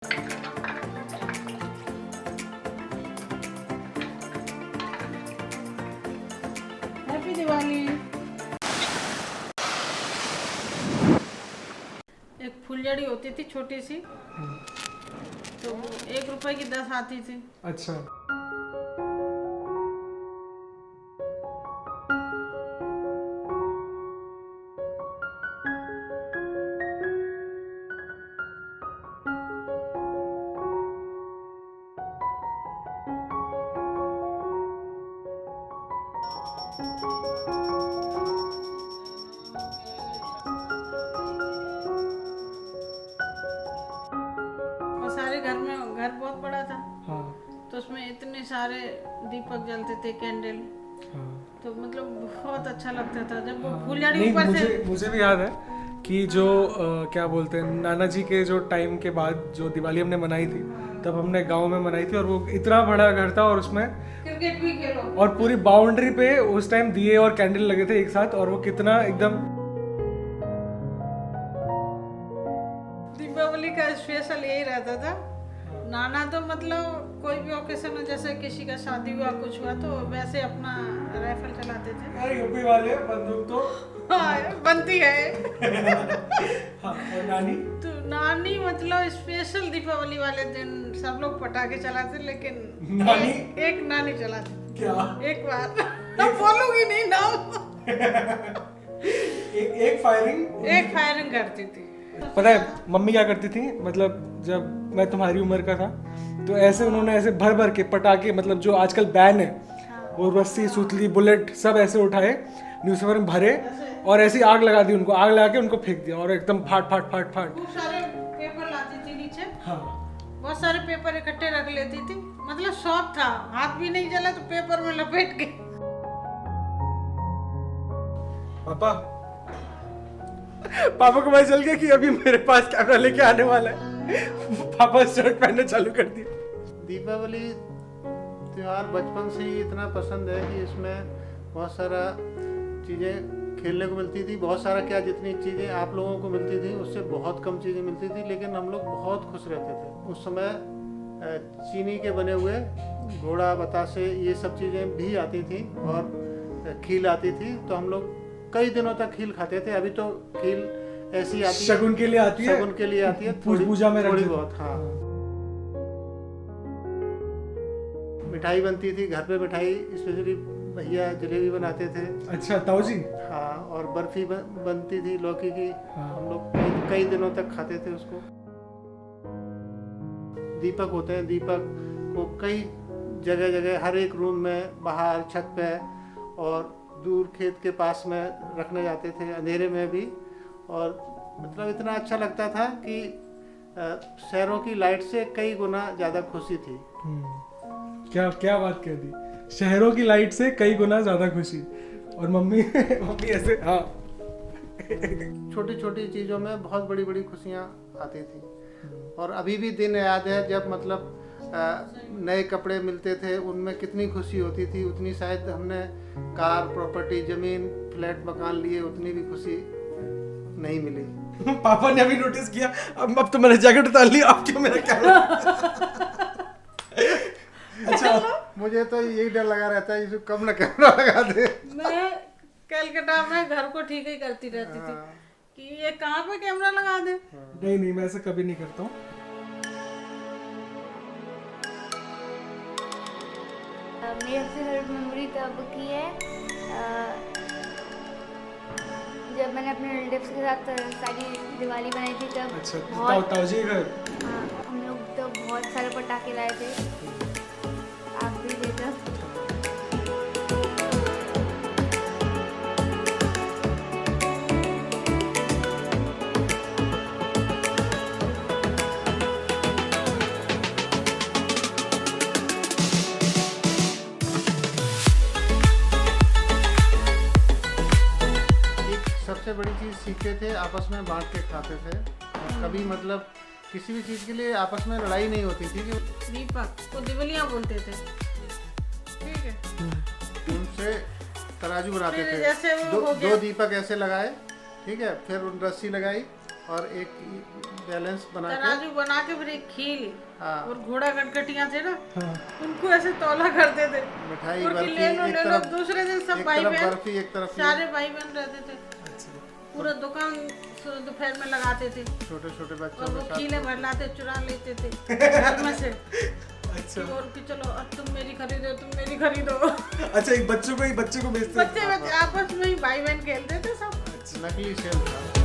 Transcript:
Happy Diwali. एक फुलझड़ी होती थी छोटी सी, तो 1 रुपए की 10 आती थी। अच्छा। और सारे घर बहुत बड़ा था, हाँ तो उसमें इतने सारे दीपक जलते थे, कैंडल। हाँ। तो मतलब बहुत अच्छा लगता था जब वो हाँ। फुलझड़ी नहीं, ऊपर से। मुझे भी याद है कि जो क्या बोलते हैं, नाना जी के जो टाइम के बाद जो दिवाली हमने मनाई थी, तब हमने गांव में मनाई थी, और वो इतना बड़ा घर था और उसमें क्रिकेट भी खेलो, और पूरी बाउंड्री पे उस टाइम दिए और कैंडल लगे थे एक साथ, और वो कितना एकदम। दीपावली का स्पेशल यही रहता था। नाना तो मतलब कोई भी ओकेशन हो, जैसे किसी का शादी हुआ, कुछ हुआ, तो वैसे अपना राइफल चलाते थे। यूपी वाले बंदूक तो हाँ, बनती है। हाँ, और नानी तो नानी मतलब स्पेशल दीपावली वाले दिन सब लोग पटाखे चलाते, लेकिन नानी? एक नानी चलाती। क्या? एक बार ना बोलूंगी नहीं नाम। एक फायरिंग करती थी। पता है मम्मी क्या करती थी, मतलब जब मैं तुम्हारी उम्र का था, तो ऐसे उन्होंने ऐसे भर भर के पटाखे, मतलब जो आजकल बैन है, वो रस्सी, सुतली, बुलेट सब ऐसे उठाए, न्यूज़पेपर में भरे, और ऐसी आग लगा दी उनको, आग लगा के उनको फेंक दिया, और एकदम फाट फाट फाट फाट। खूब सारे पेपर लाती थी नीचे। हाँ। बहुत सारे पेपर इकट्ठे रख लेती थी, मतलब शौक था। हाथ भी नहीं जला तो पेपर में लपेट के। पापा को पता चल गया कि अभी मेरे पास कैमरा लेके आने वाला है। पापा शर्ट पहनना चालू कर दिया। दीपावली त्यौहार बचपन से ही इतना पसंद है कि इसमें बहुत सारा चीज़ें खेलने को मिलती थी, बहुत सारा क्या, जितनी चीज़ें आप लोगों को मिलती थी उससे बहुत कम चीज़ें मिलती थी, लेकिन हम लोग बहुत खुश रहते थे। उस समय चीनी के बने हुए घोड़ा, बतासे, ये सब चीज़ें भी आती थी, और खील आती थी, तो हम लोग कई दिनों तक खील खाते थे। अभी तो खील ऐसी आती है, शगुन के लिए आती है, शगुन के लिए आती है, पूजा में थोड़ी बहुत। हाँ, मिठाई बनती थी घर पे, मिठाई स्पेशली भैया जलेबी बनाते थे। अच्छा, ताऊ जी। हाँ, और बर्फी बनती थी लौकी की। हाँ। हम लोग कई दिनों तक खाते थे उसको। दीपक होते हैं, दीपक को कई जगह जगह, हर एक रूम में, बाहर छत पे, और दूर खेत के पास में रखने जाते थे, अंधेरे में भी। और मतलब इतना अच्छा लगता था कि शहरों की लाइट से कई गुना ज़्यादा खुशी थी। क्या बात कह दी, शहरों की लाइट से कई गुना ज्यादा खुशी। और मम्मी मम्मी ऐसे, हाँ। छोटी छोटी चीज़ों में बहुत बड़ी बड़ी खुशियाँ आती थी। और अभी भी दिन याद है जब मतलब नए कपड़े मिलते थे, उनमें कितनी खुशी होती थी। उतनी शायद हमने कार, प्रॉपर्टी, जमीन, फ्लैट, मकान लिए, उतनी भी खुशी नहीं मिली। पापा ने अभी नोटिस किया, अब तो मैंने जैकेट उतार ली, अब क्यों मेरा कैमरा। अच्छा, मुझे तो यही डर लगा रहता है, इसको कब ना कैमरा लगा दे। मैं कलकत्ता में घर को ठीक ही करती रहती थी कि ये कहाँ पे कैमरा लगा दे। नहीं, मैं ऐसा कभी नहीं करता हूँ। मेरी सबसे फेवरेट मेमोरी तब की है जब मैंने अपने रिलेटिव्स के साथ सारी दिवाली बनाई थी। तब अच्छा, ताऊ जी घर। हाँ, हम लोग तो बहुत सारे पटाखे लाए थे, आप भी थे तब। सबसे बड़ी चीज़ सीखते थे, आपस में बांट के खाते थे। कभी मतलब किसी भी चीज़ के लिए आपस में लड़ाई नहीं होती थी। कि दीपक को दिवलियां बोलते थे, ठीक है। उनसे तराजू बनाते फिर थे। जैसे वो हो गया। दो दीपक ऐसे लगाए, ठीक है, फिर उन रस्सी लगाई, और एक बैलेंस बना के तराजू बना के फिर एक खील हाँ और घोड़ा गटगटियां थे ना, हाँ उनको ऐसे तौला करते थे। मिठाई और कि बर्फी ले लो एक ले लो, तरफ, दूसरे दिन सब एक भाई तरफ बहन, बर्फी एक तरफ ये सारे भाई बहन रहते थे, अच्छा पूरा दुकान दोपहर में लगाते थे छोटे छोटे और बच्चों वो के खीले साथ भर लाते चुरा लेते थे घर में से। अच्छा और कि चलो अब तुम मेरी खरीदो, तुम मेरी खरीदो। अच्छा, एक बच्चों को ही बच्चे को बेचते बच्चे आपस में ही भाई बहन खेलते थे सब। नकली सेल था।